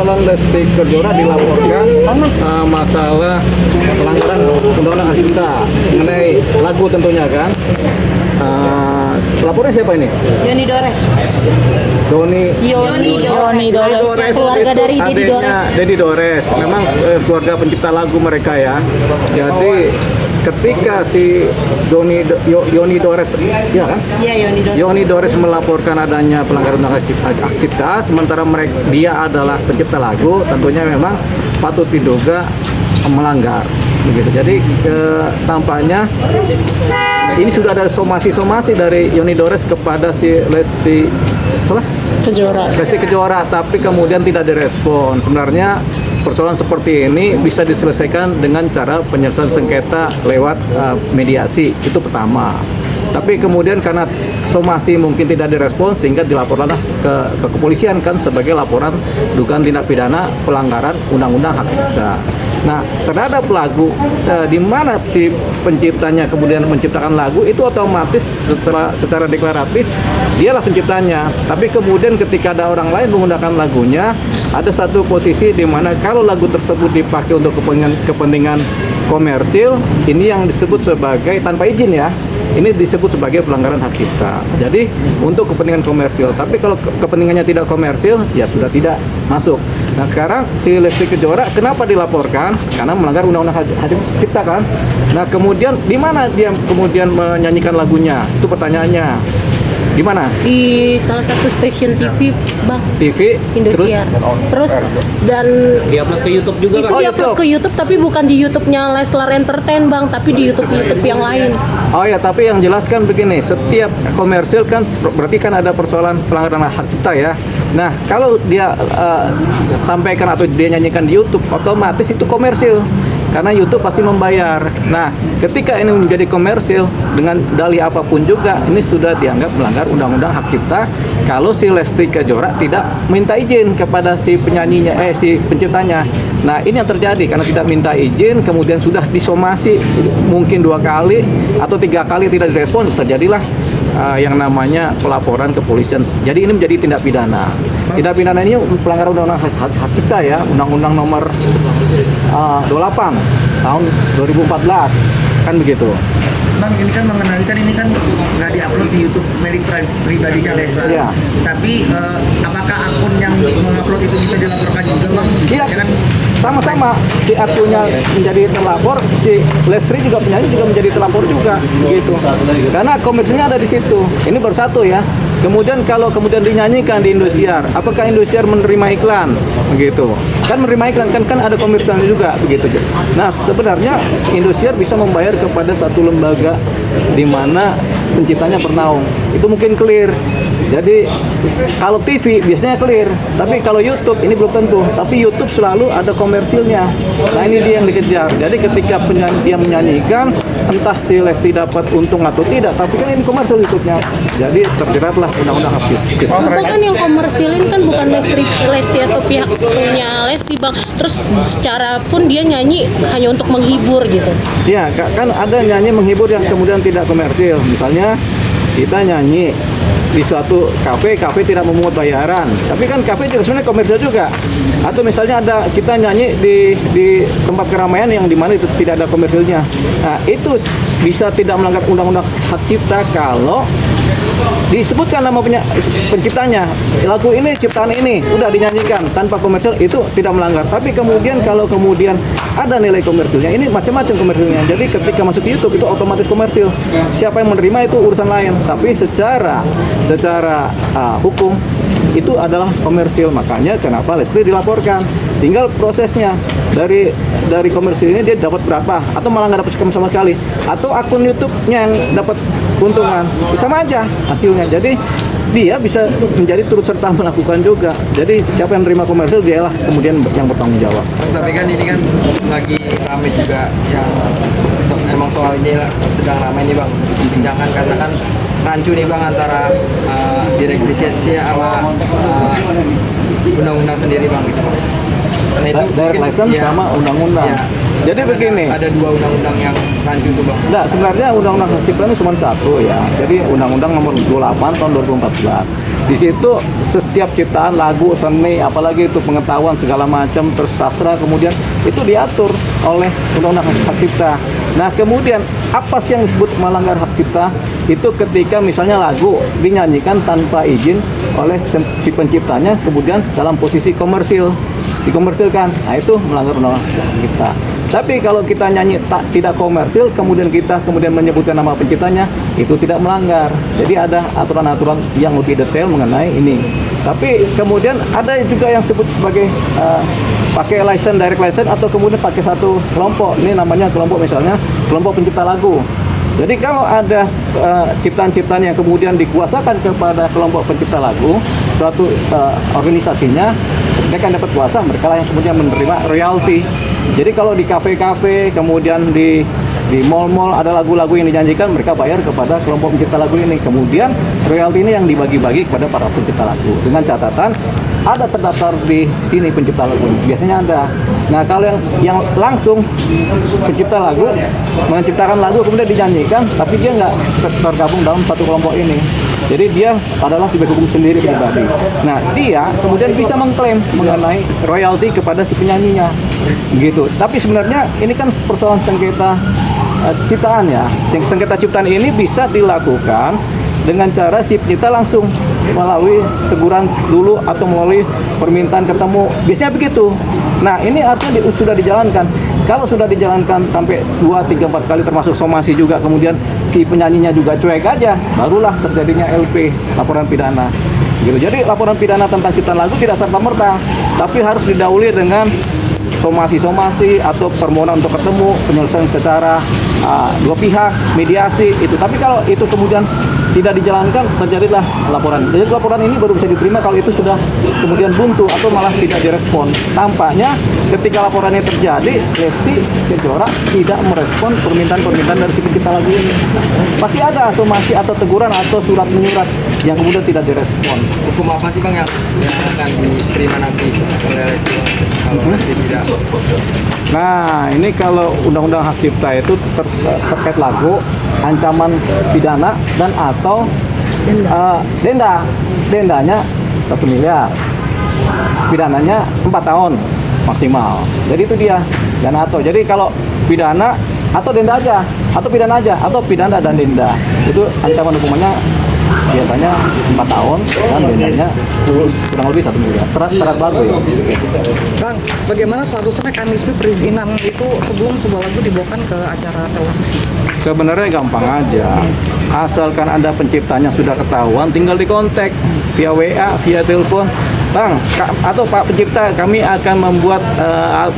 persoalan Lesti Kejora dilaporkan masalah pelanggaran undang-undang hak cipta mengenai lagu tentunya kan. Pelapornya siapa ini? Yoni Dores. Yoni Dores. Keluarga dari Dedi Dores. Dedi Dores. Memang keluarga pencipta lagu mereka ya. Jadi ketika si Yoni Dores, ya kan? Iya, Yoni Dores. Yoni Dores melaporkan adanya pelanggaran undang-undang hak cipta, sementara dia adalah pencipta lagu, tentunya memang patut diduga melanggar. Begitu. Jadi tampaknya ini sudah ada somasi dari Yoni Dores kepada si Lesti Kejora, tapi kemudian tidak direspon. Sebenarnya persoalan seperti ini bisa diselesaikan dengan cara penyelesaian sengketa lewat mediasi, itu pertama. Tapi kemudian karena somasi mungkin tidak direspon sehingga dilaporkanlah ke kepolisian kan sebagai laporan dugaan tindak pidana pelanggaran undang-undang hak cipta. Nah, terhadap lagu di mana si penciptanya kemudian menciptakan lagu itu otomatis secara deklaratif dialah penciptanya. Tapi kemudian ketika ada orang lain menggunakan lagunya, ada satu posisi di mana kalau lagu tersebut dipakai untuk kepentingan komersil, ini yang disebut sebagai tanpa izin ya. Ini disebut sebagai pelanggaran hak cipta. Jadi untuk kepentingan komersil, tapi kalau kepentingannya tidak komersil, ya sudah tidak masuk. Nah sekarang si Lesti Kejora kenapa dilaporkan? Karena melanggar undang-undang hak cipta kan. Nah kemudian di mana dia kemudian menyanyikan lagunya? Itu pertanyaannya. Di mana? Di salah satu stasiun TV, Bang. TV Indosiar. Terus dan diupload ke YouTube juga, Bang. Itu diupload ke YouTube tapi bukan di YouTube-nya Leslar Entertain, Bang, tapi di YouTube yang lain. Oh ya, tapi yang jelaskan begini, setiap komersil kan berarti kan ada persoalan pelanggaran hak cipta ya. Nah, kalau dia sampaikan atau dia nyanyikan di YouTube, otomatis itu komersil. Karena YouTube pasti membayar. Nah, ketika ini menjadi komersil dengan dalih apapun juga, ini sudah dianggap melanggar undang-undang hak cipta. Kalau si Lesti Kejora tidak minta izin kepada si penyanyinya, si penciptanya. Nah, ini yang terjadi karena tidak minta izin, kemudian sudah disomasi mungkin 2 kali atau 3 kali tidak direspon, terjadilah yang namanya pelaporan kepolisian. Jadi ini menjadi tindak pidana. Tindak pidana ini pelanggaran undang-undang hak cipta ya, Undang-Undang Nomor 28 tahun 2014 kan begitu. Bang, ini kan mengenai kan ini kan nggak diupload di YouTube milik pribadinya Leslar. Iya. Tapi apakah akun yang mengupload itu bisa dilaporkan juga, Bang? Iya. Ya kan? Sama-sama, si akunnya menjadi terlapor, si Lesti juga penyanyi juga menjadi terlapor juga, gitu. Karena komersinya ada di situ. Ini baru satu ya. Kemudian kalau kemudian dinyanyikan di Indosiar, apakah Indosiar menerima iklan, begitu? Kan menerima iklan kan ada komersialnya juga, begitu. Nah sebenarnya Indosiar bisa membayar kepada satu lembaga di mana penciptanya bernaung. Itu mungkin clear. Jadi kalau TV biasanya clear, tapi kalau YouTube ini belum tentu. Tapi YouTube selalu ada komersilnya. Nah ini dia yang dikejar. Jadi ketika dia menyanyikan, entah si Lesti dapat untung atau tidak, tapi kan ini komersil YouTube-nya. Jadi terjeratlah undang-undang hak cipta. Itu kan yang komersilin kan bukan Lesti atau pihak punya Lesti, Bang. Terus secara pun dia nyanyi hanya untuk menghibur gitu. Ya kan ada nyanyi menghibur yang kemudian tidak komersil. Misalnya kita nyanyi di suatu kafe tidak memungut bayaran, tapi kan kafe juga sebenarnya komersial juga. Atau misalnya kita nyanyi di tempat keramaian yang dimana itu tidak ada komersilnya. Nah itu bisa tidak melanggar undang-undang hak cipta kalau disebutkan nama penciptanya, lagu ini ciptaan ini udah dinyanyikan tanpa komersial, itu tidak melanggar. Tapi kemudian kalau kemudian ada nilai komersilnya, ini macam-macam komersilnya. Jadi ketika masuk ke YouTube itu otomatis komersil. Siapa yang menerima itu urusan lain. Tapi secara hukum itu adalah komersil. Makanya kenapa Lesti dilaporkan. Tinggal prosesnya dari komersil ini dia dapat berapa, atau malah nggak dapat sama sekali, atau akun YouTube-nya yang dapat keuntungan, sama aja hasilnya. Jadi dia bisa menjadi turut serta melakukan juga. Jadi siapa yang menerima komersil dialah kemudian yang bertanggung jawab. Tapi kan ini kan lagi ramai juga yang emang soal ini sedang ramai nih, Bang, dibincangkan karena kan rancu nih, Bang, antara direktisasi sama undang-undang sendiri, Bang, gitu, Bang. Karena itu Direct license ya, sama undang-undang. Ya, Jadi begini. Ada 2 undang-undang yang rancu tuh bang. Nah, sebenarnya Undang-Undang Hak Cipta ini cuma satu ya. Jadi Undang-Undang Nomor 28 Tahun 2014. Di situ setiap ciptaan lagu, seni, apalagi itu pengetahuan segala macam, terus sastra, kemudian itu diatur oleh Undang-Undang Hak Cipta. Nah, kemudian apa sih yang disebut melanggar hak cipta? Itu ketika misalnya lagu dinyanyikan tanpa izin oleh si penciptanya, kemudian dalam posisi komersil, dikomersilkan. Nah, itu melanggar Undang-Undang Hak Cipta. Tapi kalau kita nyanyi tidak komersil, kemudian kita menyebutkan nama penciptanya, itu tidak melanggar. Jadi ada aturan-aturan yang lebih detail mengenai ini. Tapi kemudian ada juga yang sebut sebagai pakai license, direct license, atau kemudian pakai satu kelompok. Ini namanya kelompok, misalnya kelompok pencipta lagu. Jadi kalau ada ciptaan-ciptaan yang kemudian dikuasakan kepada kelompok pencipta lagu, suatu organisasinya, mereka dapat kuasa, mereka lah yang kemudian menerima royalti. Jadi kalau di kafe-kafe, kemudian di mall-mall ada lagu-lagu yang dinyanyikan, mereka bayar kepada kelompok pencipta lagu ini. Kemudian royalti ini yang dibagi-bagi kepada para pencipta lagu. Dengan catatan ada terdaftar di sini pencipta lagu. Biasanya ada. Nah, kalau yang langsung pencipta lagu menciptakan lagu kemudian dinyanyikan, tapi dia nggak tergabung dalam satu kelompok ini. Jadi dia adalah subjek hukum sendiri pribadi. Nah, dia kemudian bisa mengklaim mengenai royalti kepada si penyanyinya, gitu. Tapi sebenarnya ini kan persoalan sengketa ciptaan ya. Sengketa ciptaan ini bisa dilakukan dengan cara si pencipta langsung melalui teguran dulu atau melalui permintaan ketemu. Biasanya begitu. Nah, ini artinya sudah dijalankan. Kalau sudah dijalankan sampai 2, 3, 4 kali termasuk somasi juga, kemudian si penyanyinya juga cuek aja, barulah terjadinya LP, laporan pidana. Gitu. Jadi laporan pidana tentang ciptaan lagu tidak serta-merta, tapi harus didahului dengan somasi-somasi atau permohonan untuk ketemu, penyelesaian secara dua pihak, mediasi itu. Tapi kalau itu kemudian tidak dijalankan, terjadilah laporan. Jadi laporan ini baru bisa diterima kalau itu sudah kemudian buntu atau malah tidak direspon. Tampaknya ketika laporan ini terjadi, Lesti Kejora tidak merespon permintaan-permintaan dari si pencipta lagu ini. Pasti ada somasi atau teguran atau surat menyurat yang kemudian tidak direspon. Hukum apa sih bang yang akan diterima nanti oleh Lesti kalau Lesti tidak? Nah, ini kalau Undang-Undang Hak Cipta itu terkait lagu, ancaman pidana dan atau denda. Dendanya 1 miliar. Pidananya 4 tahun maksimal. Jadi itu dia, dana atau. Jadi kalau pidana atau denda aja, atau pidana aja, atau pidana dan denda. Itu ancaman hukumannya biasanya 4 tahun dan dendanya kurang lebih 1 miliar. Terhadap lagu ya. Bang, bagaimana seharusnya mekanisme perizinan itu sebelum sebuah lagu dibawakan ke acara televisi? Sebenarnya gampang aja. Asalkan Anda penciptanya sudah ketahuan, tinggal dikontak via WA, via telepon. Bang, atau Pak pencipta, kami akan membuat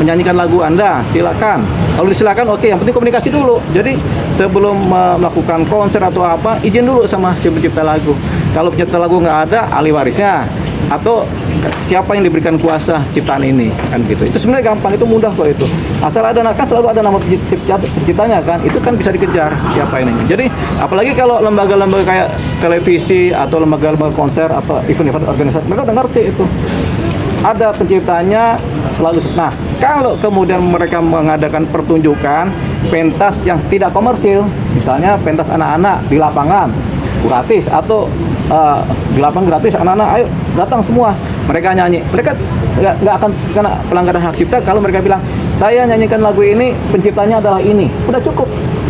menyanyikan lagu Anda, silakan. Kalau disilakan, oke, yang penting komunikasi dulu. Jadi sebelum melakukan konser atau apa, izin dulu sama si pencipta lagu. Kalau pencipta lagu nggak ada, ahli warisnya atau siapa yang diberikan kuasa ciptaan ini, kan gitu. Itu sebenarnya gampang, itu mudah kok itu. Asal ada, kan selalu ada nama penciptanya kan, itu kan bisa dikejar siapa ini. Jadi apalagi kalau lembaga-lembaga kayak televisi atau lembaga-lembaga konser atau event-event organisasi, mereka udah ngerti itu. Ada penciptanya selalu. Nah, kalau kemudian mereka mengadakan pertunjukan pentas yang tidak komersil, misalnya pentas anak-anak di lapangan gratis atau di lapangan gratis, anak-anak ayo datang semua, mereka nyanyi, mereka nggak akan kena pelanggaran hak cipta kalau mereka bilang saya nyanyikan lagu ini, penciptanya adalah ini, udah cukup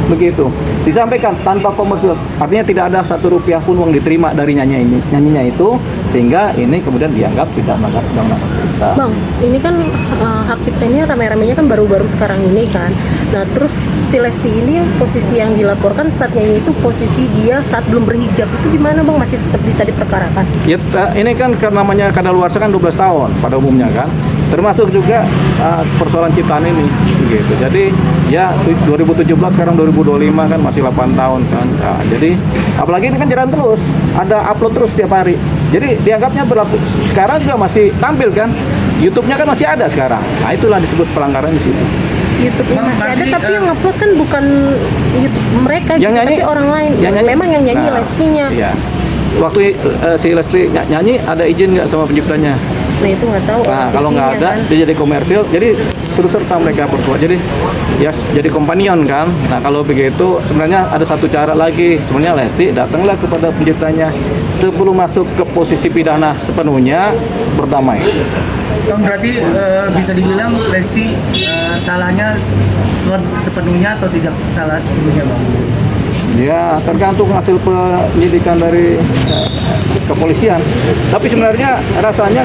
begitu. Disampaikan tanpa komersil, artinya tidak ada 1 rupiah pun uang diterima dari nyanyinya itu, sehingga ini kemudian dianggap tidak melanggar undang-undang hak cipta. Bang, ini kan hak cipta ini rame-ramenya kan baru-baru sekarang ini kan. Nah, terus si Lesti ini posisi yang dilaporkan saat nyanyi itu posisi dia saat belum berhijab, itu gimana Bang? Masih tetap bisa diperkarakan? Ya, ini kan karena namanya kadaluarsa kan 12 tahun pada umumnya kan. Termasuk juga persoalan ciptaan ini gitu. Jadi ya 2017 sekarang 2025 kan masih 8 tahun kan. Nah, jadi apalagi ini kan jalan terus, ada upload terus setiap hari. Jadi dianggapnya berlaku. Sekarang juga masih tampil kan. YouTube-nya kan masih ada sekarang. Nah, itulah disebut pelanggaran di situ. YouTube-nya masih ada, tapi yang upload kan bukan YouTube mereka yang gitu, nyanyi, tapi orang lain. Yang nyanyi, memang yang nyanyi Lestinya. Iya. Waktu si Lesti nyanyi ada izin nggak sama penciptanya? Nah, itu nggak tahu. Nah, kalau nggak ada, kan? dia jadi komersil. Jadi turut serta mereka berdua. Jadi ya jadi kompanion kan. Nah kalau begitu sebenarnya ada satu cara lagi. Sebenarnya Lesti datanglah kepada penciptanya sebelum masuk ke posisi pidana sepenuhnya berdamai. Bang, berarti bisa dibilang Lesti salahnya sepenuhnya atau tidak salah sepenuhnya, Bang? Ya tergantung hasil penyidikan dari kepolisian. Tapi sebenarnya rasanya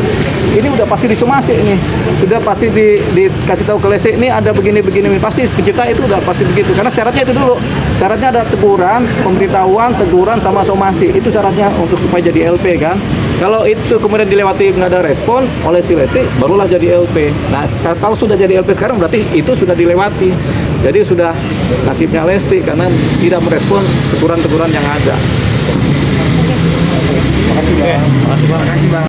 ini udah pasti disomasi ini, sudah pasti dikasih tahu ke Lesti ini ada begini-begini, pasti pencipta itu udah pasti begitu. Karena syaratnya itu dulu, syaratnya ada teguran, pemberitahuan, teguran sama somasi. Itu syaratnya untuk supaya jadi LP kan. Kalau itu kemudian dilewati nggak ada respon oleh si Lesti, barulah jadi LP. Nah kalau sudah jadi LP sekarang berarti itu sudah dilewati. Jadi sudah nasibnya Lesti karena tidak merespon teguran-teguran yang ada. Terima kasih, Bang.